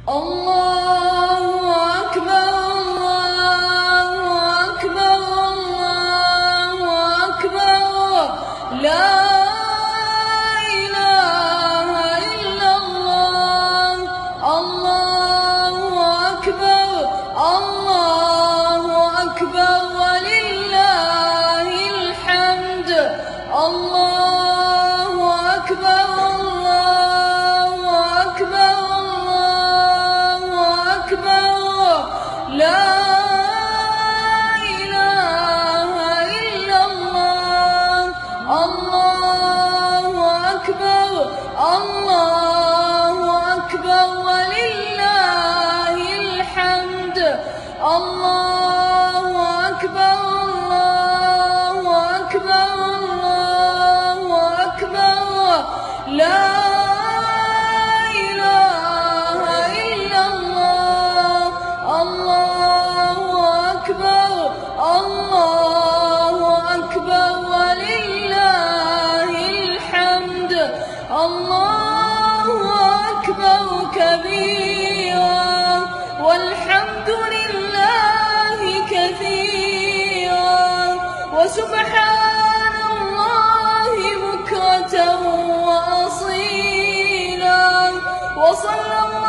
الله أكبر الله أكبر الله أكبر لا إله إلا الله الله أكبر الله أكبر ولله الحمد الله أكبر الله أكبر الله أكبر لا إله إلا الله الله أكبر الله أكبر ولله الحمد الله أكبر الله أكبر الله أكبر لا إله إلا الله الله أكبر الله أكبر ولله الحمد الله أكبر كبيرا والحمد لله كثيرا وسبحان الله بكرة وأصيلا وصلى الله